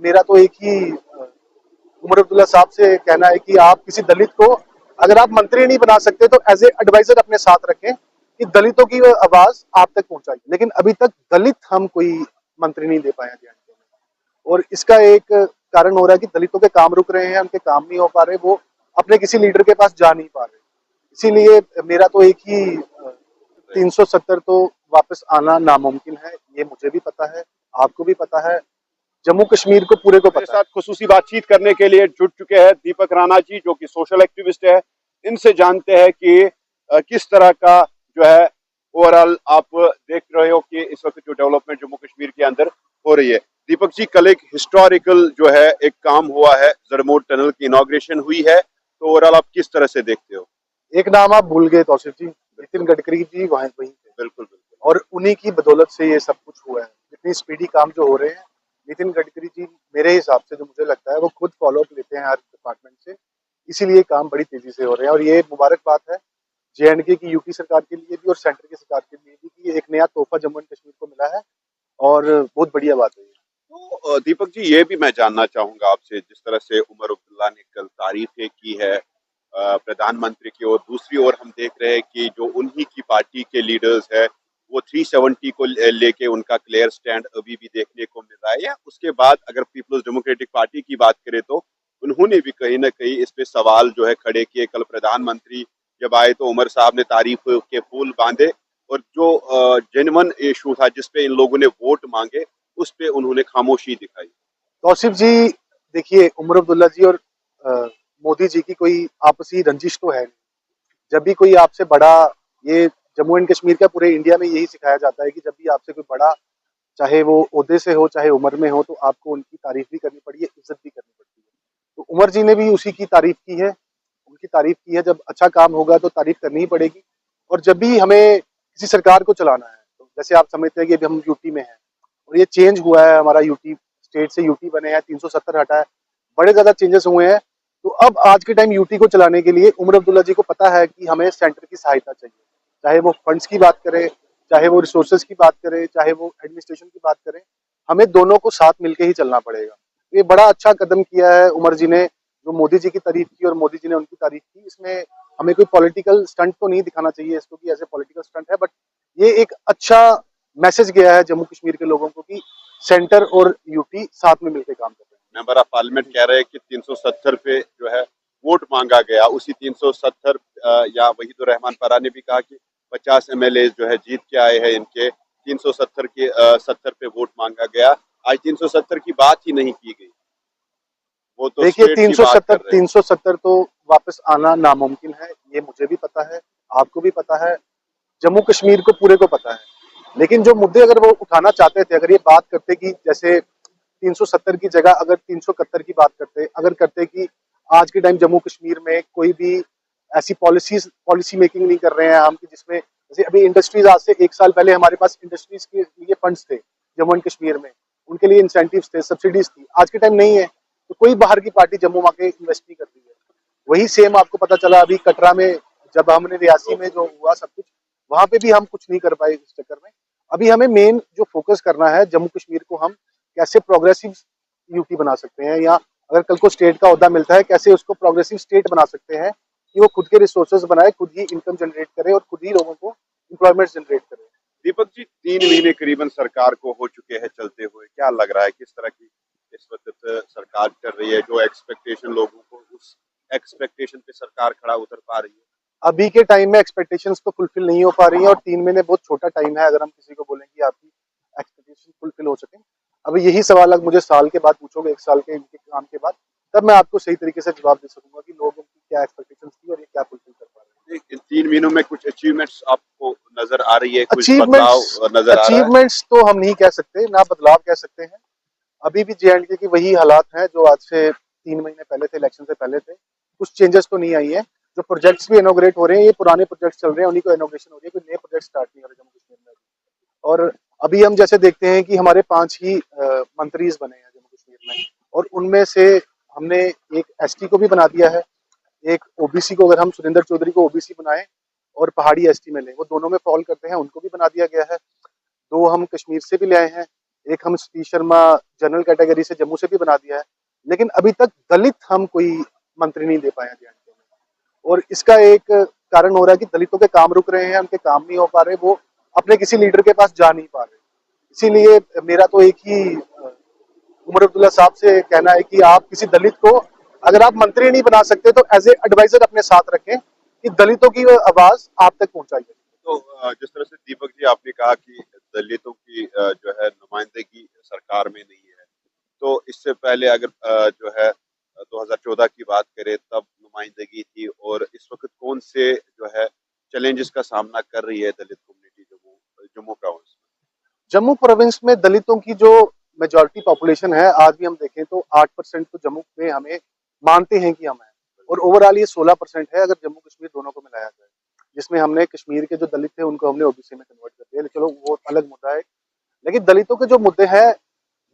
मेरा तो एक ही उमर अब्दुल्ला साहब से कहना है कि आप किसी दलित को अगर आप मंत्री नहीं बना सकते तो एज ए एडवाइजर अपने साथ रखें कि दलितों की आवाज आप तक पहुंचाई। लेकिन अभी तक दलित हम कोई मंत्री नहीं दे पाए हैं JNK में, और इसका एक कारण हो रहा है कि दलितों के काम रुक रहे हैं, उनके काम नहीं हो पा रहे, वो अपने किसी लीडर के पास जा नहीं पा रहे। इसीलिए मेरा तो एक ही 370 तो वापस आना नामुमकिन है, ये मुझे भी पता है, आपको भी पता है, जम्मू कश्मीर को पूरे को मेरे पता है। साथ खुसूसी बातचीत करने के लिए जुड़ चुके हैं दीपक राणा जी, जो कि सोशल एक्टिविस्ट है। इनसे जानते हैं कि किस तरह का जो है ओवरऑल आप देख रहे हो कि इस वक्त जो डेवलपमेंट जम्मू कश्मीर के अंदर हो रही है। दीपक जी, कल एक हिस्टोरिकल जो है एक काम हुआ है, जरमोट टनल की इनॉग्रेशन हुई है, तो ओवरऑल आप किस तरह से देखते हो? एक नाम आप भूल गए तौसीफ जी, नितिन गडकरी जी वहीं थे। बिल्कुल बिल्कुल। और उन्हीं की बदौलत से ये सब कुछ हुआ है। इतनी स्पीडी काम जो हो रहे हैं, नितिन गडकरी जी मेरे हिसाब से जो मुझे लगता है वो खुद फॉलो अप लेते हैं हर डिपार्टमेंट से, इसीलिए काम बड़ी तेजी से हो रहे हैं। और ये मुबारक बात है JNK की यूटी सरकार के लिए भी और सेंटर की सरकार के लिए भी कि एक नया तोहफा जम्मू एंड कश्मीर को मिला है, और बहुत बढ़िया बात है। तो दीपक जी, ये भी मैं जानना चाहूंगा आपसे, जिस तरह से उमर अब्दुल्ला ने कल तारीफें की है प्रधानमंत्री की, और दूसरी ओर हम देख रहे हैं कि जो उन्हीं की पार्टी के लीडर्स है वो 370 को लेके उनका क्लियर स्टैंड अभी भी देखने को मिल रहा है। या उसके बाद अगर पीपल्स डेमोक्रेटिक पार्टी की बात करें तो उन्होंने भी कहीं ना कहीं इस पे सवाल जो है खड़े किए। कल प्रधानमंत्री जब आए तो उमर साहब ने तारीफ के फूल बांधे, और जो जेन्युइन इशू था जिसपे इन लोगों ने वोट मांगे उस पे उन्होंने खामोशी दिखाई। तौसीफ जी देखिए, उमर अब्दुल्ला जी और मोदी जी की कोई आपसी रंजिश तो है नहीं। जब भी कोई आपसे बड़ा, ये जम्मू एंड कश्मीर का पूरे इंडिया में यही सिखाया जाता है कि जब भी आपसे कोई बड़ा, चाहे वो ओहदे से हो चाहे उम्र में हो, तो आपको उनकी तारीफ भी करनी पड़ी है, इज्जत भी करनी पड़ती है। तो उमर जी ने भी उसी की तारीफ की है, उनकी तारीफ की है। जब अच्छा काम होगा तो तारीफ करनी ही पड़ेगी। और जब भी हमें किसी सरकार को चलाना है, तो जैसे आप समझते हैं कि अभी हम यूटी में हैं और ये चेंज हुआ है, हमारा यूटी स्टेट से यूटी बने हैं, 370 हटा है, बड़े ज्यादा चेंजेस हुए हैं। तो अब आज के टाइम यूटी को चलाने के लिए उमर अब्दुल्ला जी को पता है कि हमें सेंटर की सहायता चाहिए, चाहे वो फंड्स की बात करें, चाहे वो रिसोर्सेज की बात करें, चाहे वो एडमिनिस्ट्रेशन की बात करें, हमें दोनों को साथ मिलकर ही चलना पड़ेगा। ये बड़ा अच्छा कदम किया है उमर जी ने, जो मोदी जी की तारीफ की और मोदी जी ने उनकी तारीफ की। इसमें हमें कोई पॉलिटिकल स्टंट तो नहीं दिखाना चाहिए इसको कि ऐसे पॉलिटिकल स्टंट है, बट ये एक अच्छा मैसेज गया है जम्मू कश्मीर के लोगों को कि सेंटर और यूटी साथ में मिलकर काम कर रहे हैं। मेंबर ऑफ पार्लियामेंट कह रहे हैं कि 370 पे जो है वोट मांगा गया, उसी 370 या वहीदुर रहमान परा ने भी कहा कि 50 MLA जो है जीत के आए हैं इनके, 370 के 70 पे वोट मांगा गया। आज 370 की बात ही नहीं की गई, वो तो देखिए, स्टेट की बात 370 कर रहे हैं। 370 तो वापस आना नामुमकिन है, ये मुझे भी पता है, आपको भी पता है, जम्मू कश्मीर को पूरे को पता है। लेकिन जो मुद्दे अगर वो उठाना चाहते थे, अगर ये बात करते कि जैसे 370 की जगह अगर 371 की बात करते, अगर करते कि आज के टाइम जम्मू कश्मीर में कोई भी ऐसी पॉलिसी मेकिंग नहीं कर रहे हैं हम कि जिसमें, जैसे अभी इंडस्ट्रीज, आज से 1 साल पहले हमारे पास इंडस्ट्रीज के लिए फंड्स थे जम्मू एंड कश्मीर में, उनके लिए इंसेंटिव्स थे, सब्सिडीज थी, आज के टाइम नहीं है। तो कोई बाहर की पार्टी जम्मू आके इन्वेस्ट नहीं कर रही है। वही सेम आपको पता चला अभी कटरा में, जब हमने रियासी में जो हुआ सब कुछ, वहां पे भी हम कुछ नहीं कर पाए इस चक्कर में। अभी हमें मेन जो फोकस करना है, जम्मू कश्मीर को हम कैसे प्रोग्रेसिव यूटी बना सकते हैं, या अगर कल को स्टेट का ओहदा मिलता है कैसे उसको प्रोग्रेसिव स्टेट बना सकते हैं कि वो खुद के रिसोर्सेज बनाए, खुद ही इनकम जनरेट करे और खुद ही लोगों को एम्प्लॉयमेंट जनरेट करे। दीपक जी, 3 महीने करीबन सरकार को हो चुके हैं चलते हुए, क्या लग रहा है किस तरह की इस वक्त सरकार कर रही है? जो एक्सपेक्टेशन लोगों को, उस एक्सपेक्टेशन पे सरकार खड़ा उतर पा रही है? अभी के टाइम में एक्सपेक्टेशंस तो फुलफिल नहीं हो पा रही हैं, और 3 महीने बहुत छोटा टाइम है अगर हम किसी को बोलें कि आपकी एक्सपेक्टेशन फुलफिल हो सके। अभी यही सवाल अगर मुझे साल के बाद पूछोगे, 1 साल के इनके काम के बाद, तब मैं आपको सही तरीके से जवाब दे सकूंगा कि लोगों की क्या एक्सपेक्टेशंस थी और ये क्या फुलफिल कर पा रहे हैं। इन 3 महीनों में कुछ अचीवमेंट्स आपको नजर आ रही है, कुछ बदलाव अचीवमेंट्स नजर आ रहा है? अचीवमेंट्स तो हम नहीं कह सकते, ना बदलाव कह सकते हैं। अभी भी JNK की वही हालात हैं जो आज से 3 महीने पहले थे, इलेक्शन से पहले थे। कुछ चेंजेस तो नहीं आई है। जो प्रोजेक्ट्स भी इनोग्रेट हो रहे हैं, ये पुराने प्रोजेक्ट्स चल रहे हैं, उन्हीं को इनोग्रेशन हो रही है, कोई नए प्रोजेक्ट स्टार्ट नहीं हो रहे जम्मू कश्मीर में। और अभी हम जैसे देखते हैं कि हमारे 5 ही मंत्रीज बने हैं जम्मू कश्मीर में, और उनमें से हमने एक ST को भी बना दिया है, एक OBC को, अगर हम सुरेंद्र चौधरी को OBC बनाए और पहाड़ी ST में लें, वो दोनों में फॉल करते हैं, उनको भी बना दिया गया है। 2 हम कश्मीर से भी ले आए हैं, एक हम सतीश शर्मा जनरल कैटेगरी से जम्मू से भी बना दिया है, लेकिन अभी तक दलित हम कोई मंत्री नहीं दे पाए हैं JNK में। और इसका एक कारण हो रहा है कि दलितों के काम रुक रहे हैं, उनके काम नहीं हो पा रहे, वो अपने किसी लीडर के पास जा नहीं पा रहे। इसीलिए मेरा तो एक ही उमर अब्दुल्ला साहब से कहना है कि आप किसी दलित को, अगर आप मंत्री नहीं बना सकते तो एज ए एडवाइजर अपने साथ रखें कि दलितों की आवाज आप तक पहुंचाइए। तो जिस तरह से दीपक जी आपने कहा कि दलितों की जो है नुमाइंदगी सरकार में नहीं है, तो इससे पहले अगर जो है 2014 की बात करें तब नुमाइंदगी थी, और इस वक्त कौन से जो है चैलेंजेस का सामना कर रही है दलित कम्युनिटी जम्मू जम्मू प्रोविंस में? जम्मू प्रोविंस में दलितों की जो मेजॉरिटी पॉपुलेशन है, आज भी हम देखें तो 8% तो जम्मू में हमें मानते हैं कि हम हैं, और ओवरऑल ये 16% है अगर जम्मू कश्मीर दोनों को मिलाया जाए, जिसमें हमने कश्मीर के जो दलित थे उनको हमने ओबीसी में कन्वर्ट कर दिया। चलो वो अलग मुद्दा है, लेकिन दलितों के जो मुद्दे हैं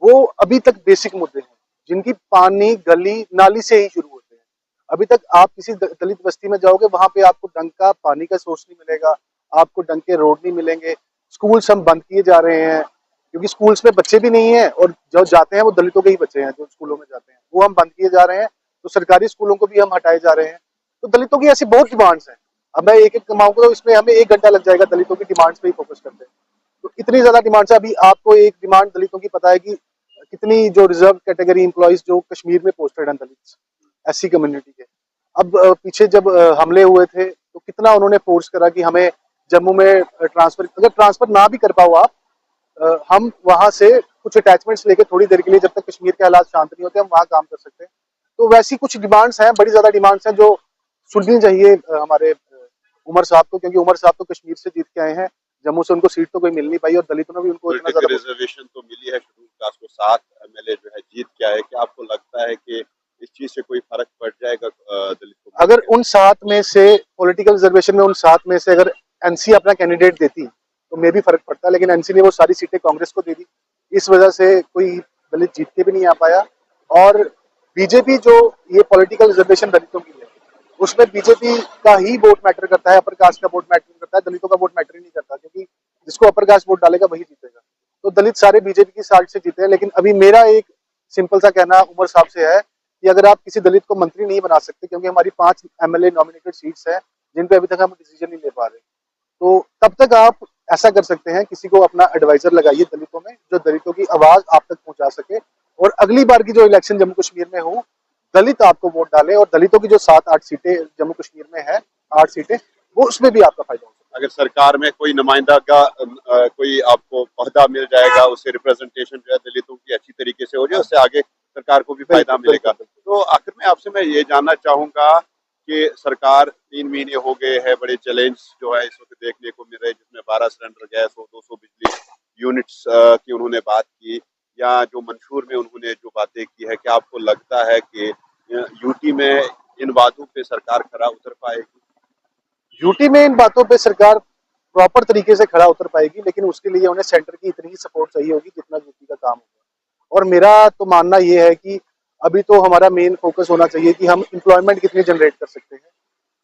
वो अभी तक बेसिक मुद्दे हैं, जिनकी पानी गली नाली से ही शुरू होते हैं। अभी तक आप किसी दलित बस्ती में जाओगे, वहां पे आपको ढंग का पानी का सोर्स नहीं मिलेगा, आपको ढंग के रोड नहीं मिलेंगे। स्कूल्स हम बंद किए जा रहे हैं क्योंकि स्कूल्स में बच्चे भी नहीं है, और जो जाते हैं वो दलितों के ही बच्चे हैं जो स्कूलों में जाते हैं, वो हम बंद किए जा रहे हैं। तो सरकारी स्कूलों को भी हम हटाए जा रहे हैं। तो दलितों की ऐसी बहुत डिमांड्स हैं। अब मैं एक एक कमाऊंगा तो इसमें हमें 1 घंटा लग जाएगा दलितों की डिमांड्स पे ही फोकस करते हैं। तो इतनी ज्यादा डिमांड्स है। अभी आपको एक डिमांड दलितों की पता है कि कितनी जो रिजर्व कैटेगरी एम्प्लॉइज जो कश्मीर में पोस्टेड हैं दलित SC कम्युनिटी के, अब पीछे जब हमले हुए थे तो कितना उन्होंने फोर्स करा कि हमें जम्मू में ट्रांसफर, अगर ट्रांसफर ना भी कर पाओ आप, हम वहां से कुछ अटैचमेंट्स लेके थोड़ी देर के लिए, जब तक कश्मीर के हालात शांत नहीं होते, हम वहां काम कर सकते हैं। तो वैसी कुछ डिमांड्स हैं, बड़ी ज्यादा डिमांड्स हैं जो सुननी चाहिए हमारे उमर साहब को, क्योंकि उमर साहब तो कश्मीर से जीत के आए हैं, जम्मू से उनको सीट तो कोई मिल नहीं पाई, और दलितों ने भी उनको इतना ज्यादा रिजर्वेशन तो मिली है, शेड्यूल कास्ट को 7 MLA जो है जीत के आए। क्या आपको लगता है कि इस चीज से कोई फर्क पड़ जाएगा दलित को? अगर उन 7 में से पॉलिटिकल रिजर्वेशन में उन 7 में से अगर NC अपना कैंडिडेट देती तो मे भी फर्क पड़ता, लेकिन NC ने वो सारी सीटें कांग्रेस को दे दी, इस वजह से कोई दलित जीत के भी नहीं आ पाया। और बीजेपी जो ये पॉलिटिकल रिजर्वेशन दलितों की है, उसमें बीजेपी का ही वोट मैटर करता है, अपर कास्ट का वोट मैटर नहीं करता है, दलितों का वोट मैटर ही नहीं करता, क्योंकि जिसको अपर कास्ट वोट डालेगा वही जीतेगा। तो दलित सारे बीजेपी की साइड से जीते हैं। लेकिन अभी मेरा एक सिंपल सा कहना उमर साहब से है कि अगर आप किसी दलित को मंत्री नहीं बना सकते, क्योंकि हमारी 5 MLA नॉमिनेटेड सीट्स हैं जिन पे अभी तक हम डिसीजन नहीं ले पा रहे, तो तब तक आप ऐसा कर सकते हैं, किसी को अपना एडवाइजर लगाइए दलितों में, जो दलितों की आवाज आप तक पहुंचा सके, और अगली बार की जो इलेक्शन जम्मू कश्मीर में हो, दलित आपको वोट डाले, और दलितों की जो 7-8 सीटें जम्मू कश्मीर में है, 8 सीटें, वो उसमें भी आपका फायदा हो सकता है। अगर सरकार में कोई नुमाइंदा का कोई आपको पौधा मिल जाएगा, उससे रिप्रेजेंटेशन जो है दलितों की अच्छी तरीके से हो जाए, उससे आगे सरकार को भी फायदा मिलेगा। तो आखिर में आपसे मैं ये जानना चाहूंगा कि सरकार 3 महीने हो गए हैं, बड़े चैलेंज जो है इस वक्त देखने को मिल रहे हैं, जिसमें 12 सिलेंडर गैस और 200 बिजली यूनिट्स की उन्होंने बात की, या जो मंशूर में उन्होंने जो बातें की है। क्या आपको लगता है कि यूटी में इन बातों पे सरकार खरा उतर पाएगी? यूटी में इन बातों पे सरकार प्रॉपर तरीके से खड़ा उतर पाएगी, लेकिन उसके लिए उन्हें सेंटर की इतनी ही सपोर्ट चाहिए होगी जितना यूटी का काम होगा। और मेरा तो मानना ये है कि अभी तो हमारा मेन फोकस होना चाहिए कि हम एम्प्लॉयमेंट कितने जनरेट कर सकते हैं।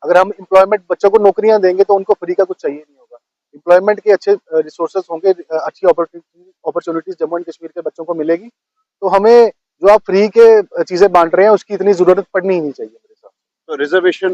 अगर हम एम्प्लॉयमेंट, बच्चों को नौकरियां देंगे तो उनको फ्री का कुछ चाहिए नहीं होगा। एम्प्लॉयमेंट के अच्छे रिसोर्सेज होंगे, अच्छी अपॉर्चुनिटीज जम्मू एंड कश्मीर के बच्चों को मिलेगी, तो हमें जो आप फ्री के चीजें बांट रहे हैं उसकी इतनी जरूरत पड़नी ही नहीं चाहिए मेरे हिसाब से। तो रिजर्वेशन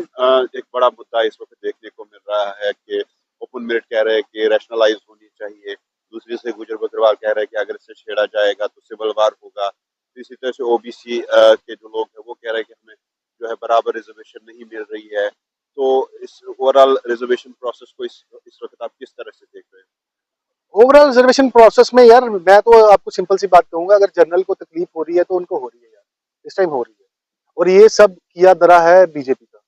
एक बड़ा मुद्दा इस वक्त देखने को मिल रहा है कि ओपन मेरिट कह रहे हैं कि रैशनलाइज होनी चाहिए, दूसरी से गुजर बकरवाल कह रहे हैं कि अगर इससे छेड़ा जाएगा तो सिविल वार होगा, इसी तरह से ओबीसी के जो लोग हैं वो कह रहे हैं कि हमें जो है बराबर रिजर्वेशन नहीं मिल रही है। तो इस ओवरऑल रिजर्वेशन प्रोसेस को इस वक्त आप किस तरह से देख रहे हैं? ओवरऑल रिजर्वेशन प्रोसेस में यार, मैं तो आपको सिंपल सी बात कहूंगा, अगर जनरल को तकलीफ हो रही है तो उनको हो रही है यार, इस टाइम हो रही है। और ये सब किया धरा है बीजेपी का।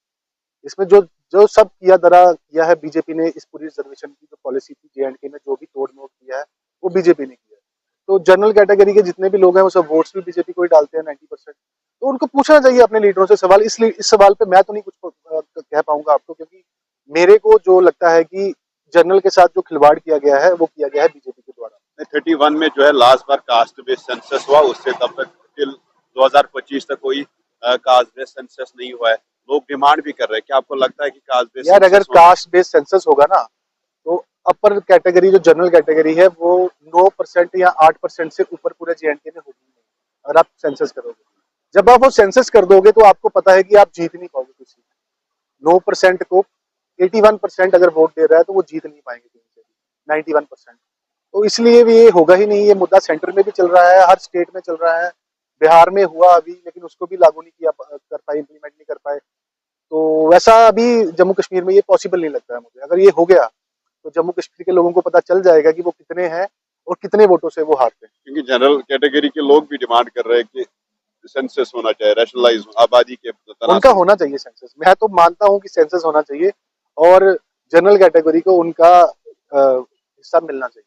इसमें जो जो सब किया धरा किया है बीजेपी ने, इस पूरी रिजर्वेशन की जो पॉलिसी थी JNK में, जो भी तोड़ मोड़ किया है वो बीजेपी ने किया है। तो जनरल कैटेगरी के जितने भी लोग हैं वो सब वोट्स भी बीजेपी को ही डालते हैं 90%। तो उनको पूछना चाहिए अपने लीडरों से सवाल। इसलिए इस सवाल पे मैं तो नहीं कुछ कह पाऊंगा आपको, क्योंकि मेरे को जो लगता है कि जनरल के साथ जो खिलवाड़ किया गया है वो किया गया है बीजेपी के द्वारा। 31 में जो है लास्ट बार कास्ट बेस्ड सेंसस हुआ, उससे तब तक टिल 2025 तक कोई कास्ट बेस्ड सेंसस नहीं हुआ है। लोग डिमांड भी कर रहे हैं। क्या आपको लगता है कि कास्ट बेस्ड यार, अगर सेंसस कास्ट बेस्ड सेंसस होगा ना, तो अपर कैटेगरी जो जनरल कैटेगरी है वो 9% या 8% से ऊपर पूरे JNK में होगी नहीं अगर आप सेंसस करोगे। जब आप वो सेंसस कर दोगे तो आपको पता है कि आप जीत नहीं पाओगे किसी 9% को 81% अगर वोट दे रहा है तो वो जीत नहीं पाएंगे कहीं से भी 91%। तो इसलिए भी ये होगा ही नहीं। ये मुद्दा सेंटर में भी चल रहा है, हर स्टेट में चल रहा है। बिहार में हुआ अभी, लेकिन उसको भी लागू नहीं किया कर पाए, इम्प्लीमेंट नहीं कर पाए। तो वैसा अभी जम्मू कश्मीर में ये पॉसिबल नहीं लगता है मुझे। अगर ये हो गया तो जम्मू कश्मीर के लोगों को पता चल जाएगा कि वो कितने हैं और कितने वोटों से वो हारते हैं। क्योंकि जनरल कैटेगरी के लोग भी डिमांड कर रहे हैं कि सेंसस होना चाहिए, रैशनलाइज आबादी के उनका तनासब। होना चाहिए सेंसस। मैं तो मानता हूँ कि सेंसस होना चाहिए और जनरल कैटेगरी को उनका हिस्सा मिलना चाहिए।